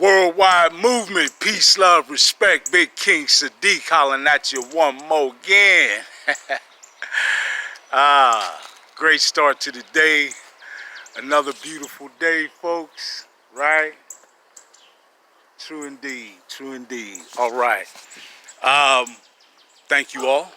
Worldwide movement, peace, love, respect. Big King Sadiq hollering at you one more again. Great start to the day. Another beautiful day, folks. Right? True indeed. True indeed. All right. Thank you all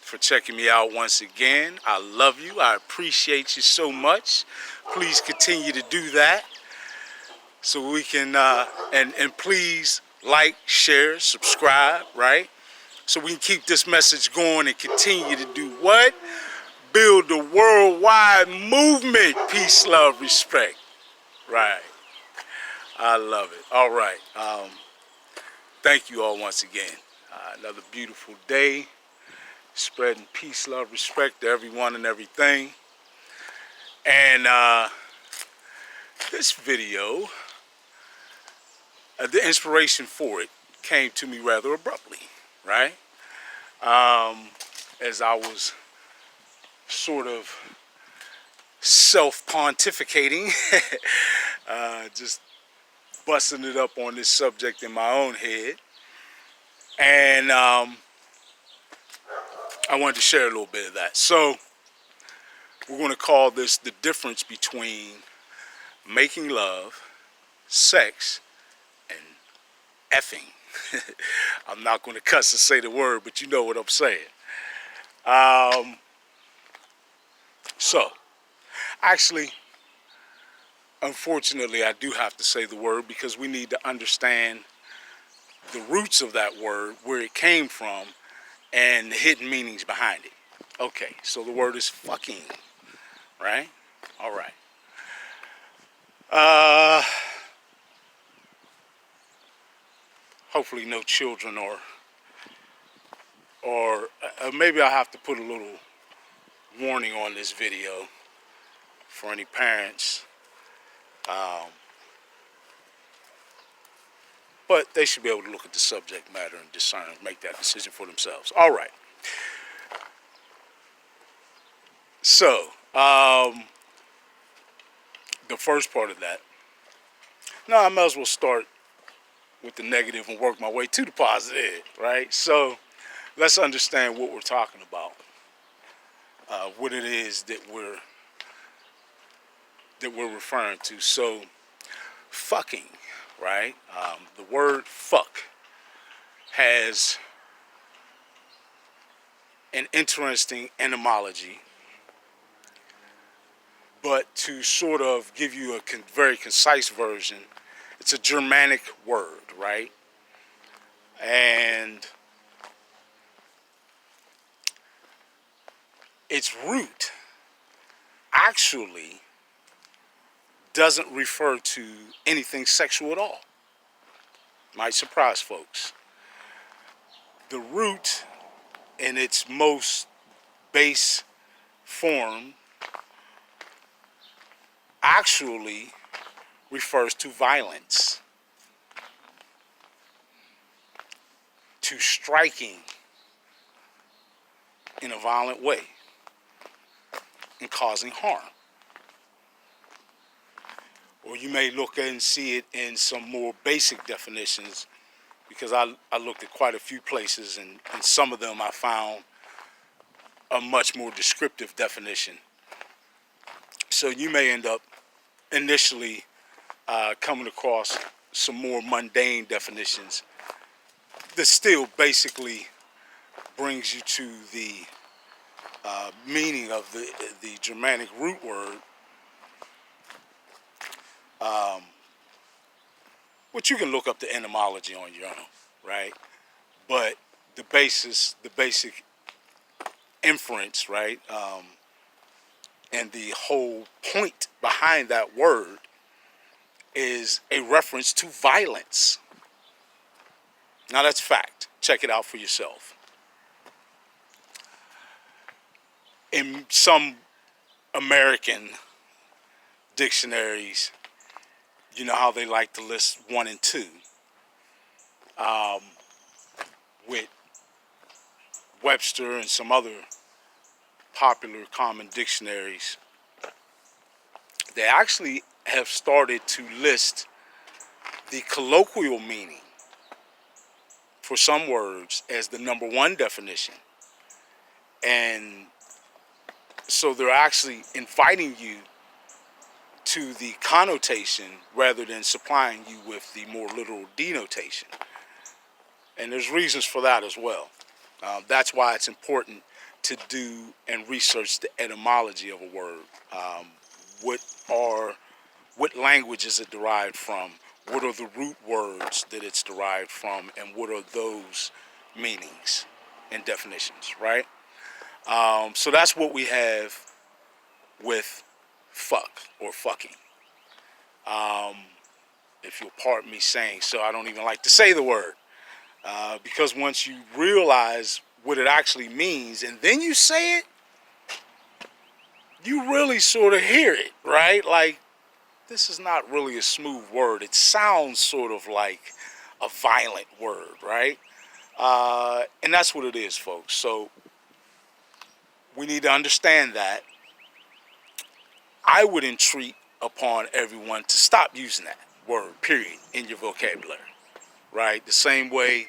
for checking me out once again. I love you. I appreciate you so much. Please continue to do that. So we can, and please like, share, subscribe, right? So we can keep this message going and continue to do what? Build a worldwide movement, peace, love, respect. Right. I love it. All right. Thank you all once again. Another beautiful day. Spreading peace, love, respect to everyone and everything. And this video, the inspiration for it came to me rather abruptly, right? As I was sort of self-pontificating, just busting it up on this subject in my own head. And I wanted to share a little bit of that. So we're going to call this the difference between making love, sex, and effing. I'm not going to cuss and say the word, but you know what I'm saying. So, actually, unfortunately, I do have to say the word because we need to understand the roots of that word, where it came from, and the hidden meanings behind it. Okay, so the word is fucking, right? All right. Hopefully no children or maybe I'll have to put a little warning on this video for any parents. But they should be able to look at the subject matter and discern, make that decision for themselves. All right. So, the first part of that. Now, I might as well start with the negative and work my way to the positive, right? So, let's understand what we're talking about. What it is that we're referring to. So, fucking, right? The word fuck has an interesting etymology, but to sort of give you a very concise version, it's a Germanic word, right? And its root actually doesn't refer to anything sexual at all. Might surprise folks. The root in its most base form actually refers to violence, to striking in a violent way and causing harm. Or you may look and see it in some more basic definitions, because I looked at quite a few places, and in some of them I found a much more descriptive definition. So you may end up initially coming across some more mundane definitions that still basically brings you to the meaning of the Germanic root word, which you can look up the etymology on your own, right? But the basic inference, right, and the whole point behind that word is a reference to violence. Now that's fact. Check it out for yourself. In some American dictionaries, you know how they like to list 1 and 2. With Webster and some other popular common dictionaries, they actually have started to list the colloquial meaning for some words as the number one definition. And so they're actually inviting you to the connotation rather than supplying you with the more literal denotation. And there's reasons for that as well. That's why it's important to do and research the etymology of a word. What language is it derived from? What are the root words that it's derived from? And what are those meanings and definitions, right? So that's what we have with fuck or fucking. If you'll pardon me saying so, I don't even like to say the word. Because once you realize what it actually means and then you say it, you really sort of hear it, right? Like, this is not really a smooth word. It sounds sort of like a violent word, right? And that's what it is, folks. So we need to understand that. I would entreat upon everyone to stop using that word, period, in your vocabulary, right? The same way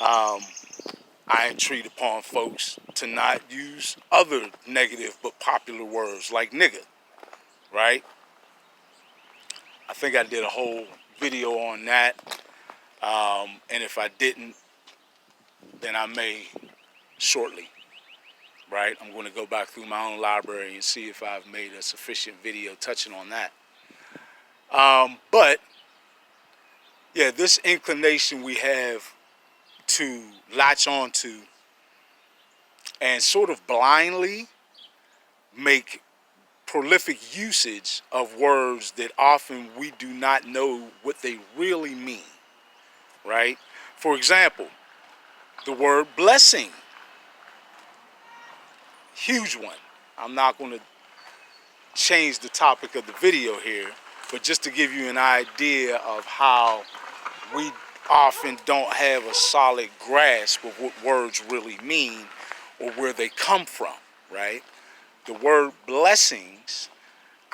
I entreat upon folks to not use other negative but popular words like nigga, right? I think I did a whole video on that. And if I didn't, then I may shortly, right? I'm going to go back through my own library and see if I've made a sufficient video touching on that. But, yeah, this inclination we have to latch on to and sort of blindly make prolific usage of words that often we do not know what they really mean, right? For example, the word blessing, huge one. I'm not going to change the topic of the video here, but just to give you an idea of how we often don't have a solid grasp of what words really mean or where they come from, right? The word blessings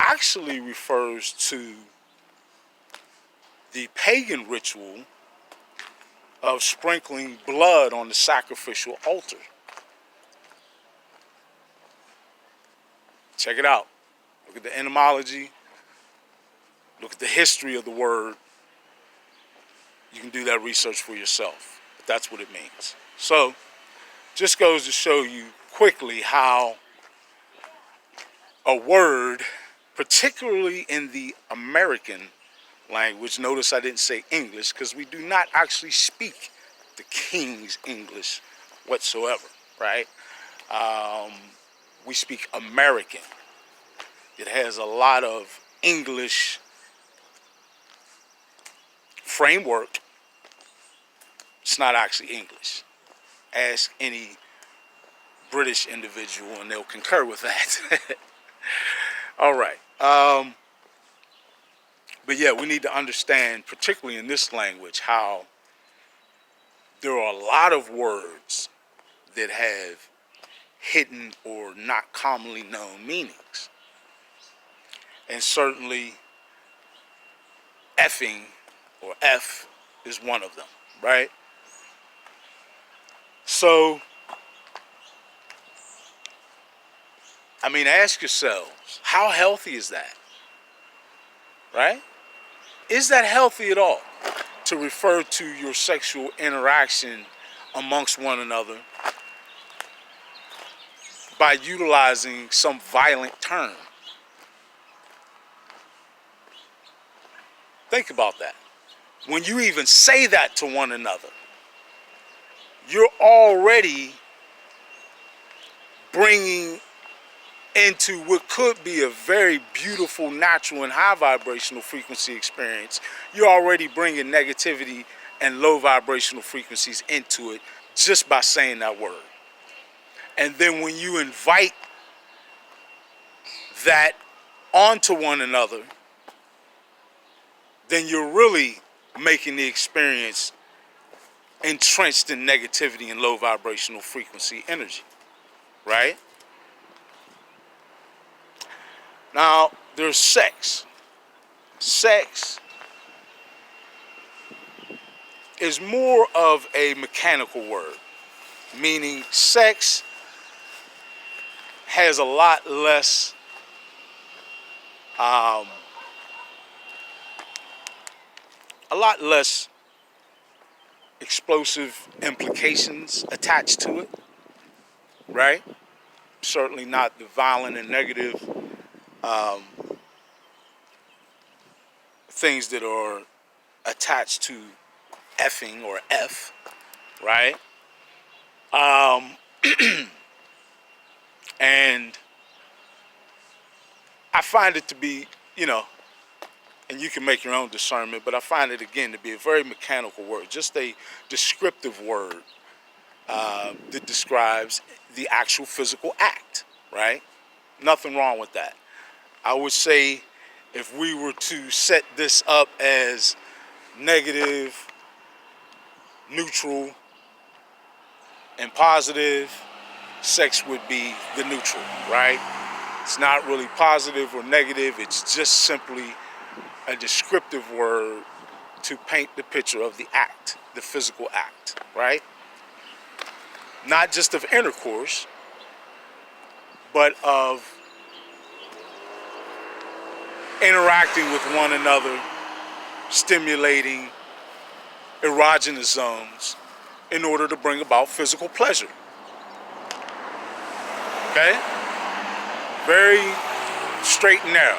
actually refers to the pagan ritual of sprinkling blood on the sacrificial altar. Check it out. Look at the etymology. Look at the history of the word. You can do that research for yourself. But that's what it means. So, just goes to show you quickly how a word, particularly in the American language, notice I didn't say English because we do not actually speak the King's English whatsoever, right? We speak American. It has a lot of English framework. It's not actually English. Ask any British individual and they'll concur with that. All right. But yeah, we need to understand, particularly in this language, how there are a lot of words that have hidden or not commonly known meanings. And certainly effing or F is one of them, right? So, I mean, ask yourselves, how healthy is that? Right? Is that healthy at all to refer to your sexual interaction amongst one another by utilizing some violent term? Think about that. When you even say that to one another, you're already bringing into what could be a very beautiful, natural, and high vibrational frequency experience. You're already bringing negativity and low vibrational frequencies into it just by saying that word. And then when you invite that onto one another, then you're really making the experience entrenched in negativity and low vibrational frequency energy, right? Now, there's sex. Sex is more of a mechanical word, meaning sex has a lot less explosive implications attached to it, right? Certainly not the violent and negative things that are attached to effing or F, right? And I find it to be, and you can make your own discernment, but I find it again to be a very mechanical word, just a descriptive word that describes the actual physical act, right? Nothing wrong with that. I would say if we were to set this up as negative, neutral, and positive, sex would be the neutral, right? It's not really positive or negative. It's just simply a descriptive word to paint the picture of the act, the physical act, right? Not just of intercourse, but of interacting with one another, stimulating erogenous zones in order to bring about physical pleasure. Okay? Very straight and narrow.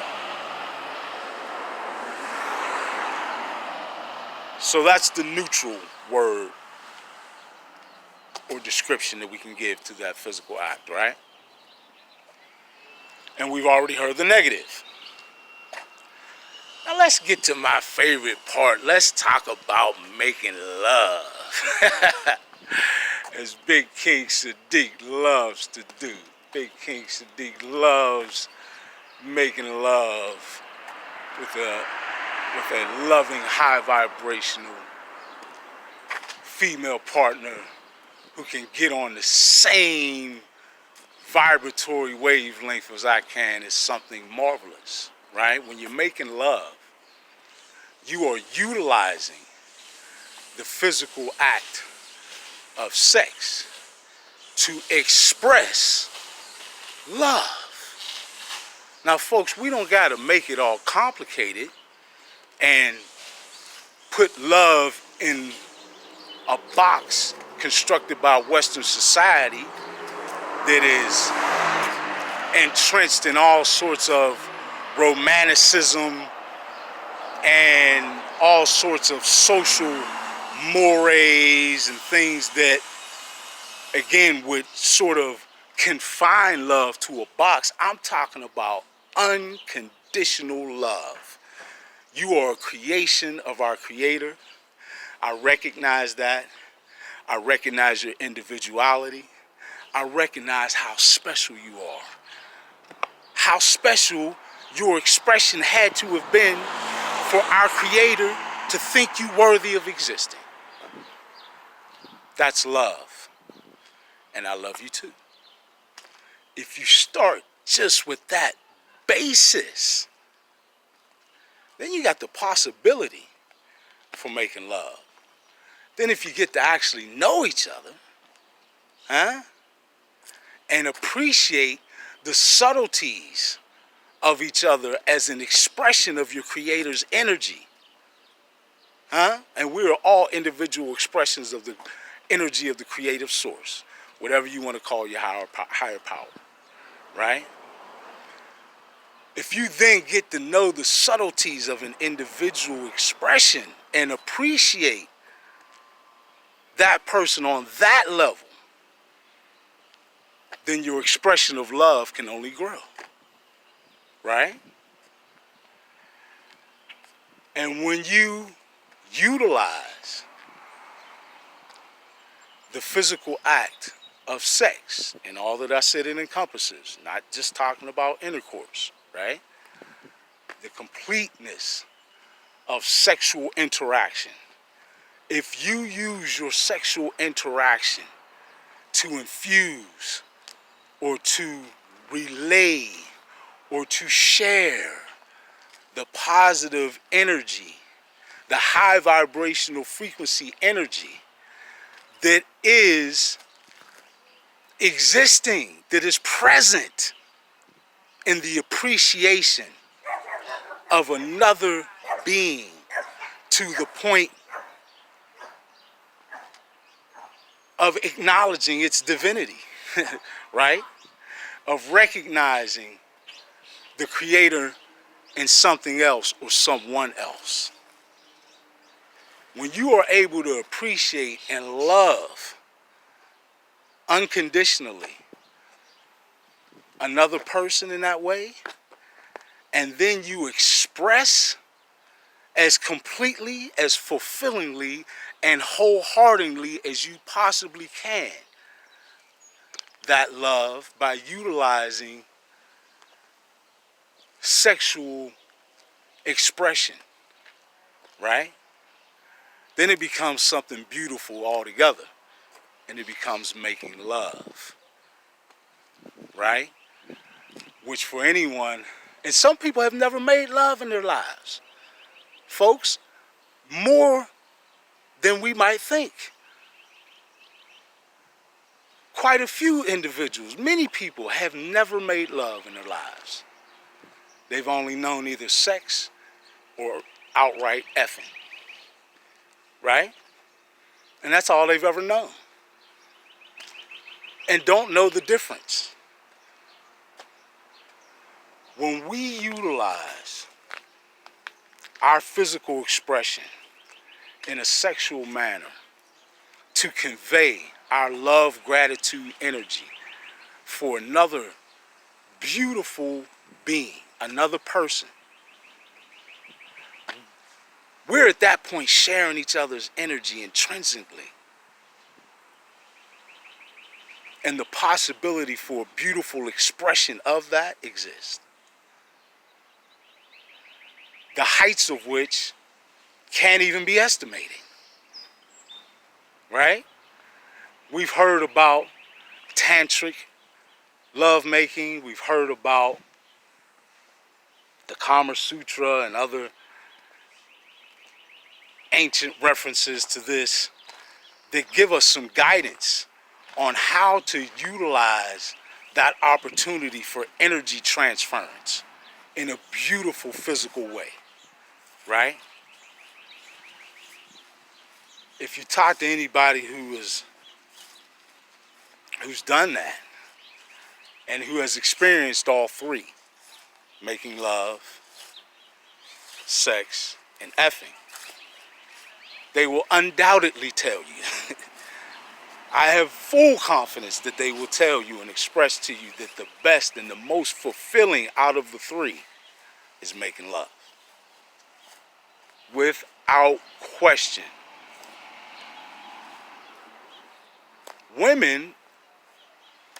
So that's the neutral word or description that we can give to that physical act, right? And we've already heard the negative. Now let's get to my favorite part. Let's talk about making love. As Big King Sadiq loves to do. Big King Sadiq loves making love with a loving, high vibrational female partner who can get on the same vibratory wavelength as I can is something marvelous, right? When you're making love, you are utilizing the physical act of sex to express love. Now, folks, we don't got to make it all complicated and put love in a box constructed by Western society that is entrenched in all sorts of romanticism and all sorts of social mores and things that, again, would sort of confine love to a box. I'm talking about unconditional love. You are a creation of our Creator. I recognize that. I recognize your individuality. I recognize how special you are. How special your expression had to have been for our Creator to think you worthy of existing. That's love. And I love you too. If you start just with that basis, then you got the possibility for making love. Then if you get to actually know each other, and appreciate the subtleties of each other as an expression of your Creator's energy, and we are all individual expressions of the energy of the creative source, whatever you want to call your higher power, right? If you then get to know the subtleties of an individual expression and appreciate that person on that level, then your expression of love can only grow, right? And when you utilize the physical act of sex and all that I said it encompasses, not just talking about intercourse, right? The completeness of sexual interaction. If you use your sexual interaction to infuse or to relay or to share the positive energy, the high vibrational frequency energy that is existing, that is present in the appreciation of another being to the point of acknowledging its divinity, right? Of recognizing the creator in something else or someone else. When you are able to appreciate and love unconditionally another person in that way, and then you express as completely, as fulfillingly, and wholeheartedly as you possibly can that love by utilizing sexual expression, right? Then it becomes something beautiful altogether, and it becomes making love, right? Which for anyone, and some people have never made love in their lives, folks, more than we might think. Quite a few individuals, many people have never made love in their lives. They've only known either sex or outright effing, right? And that's all they've ever known. And don't know the difference. When we utilize our physical expression in a sexual manner to convey our love, gratitude, energy for another beautiful being, another person, we're at that point sharing each other's energy intrinsically. And the possibility for a beautiful expression of that exists. The heights of which can't even be estimated, right? We've heard about tantric lovemaking. We've heard about the Kama Sutra and other ancient references to this that give us some guidance on how to utilize that opportunity for energy transference in a beautiful physical way, right? If you talk to anybody who's done that and who has experienced all three, making love, sex, and effing, they will undoubtedly tell you, I have full confidence that they will tell you and express to you that the best and the most fulfilling out of the three is making love. Without question. Women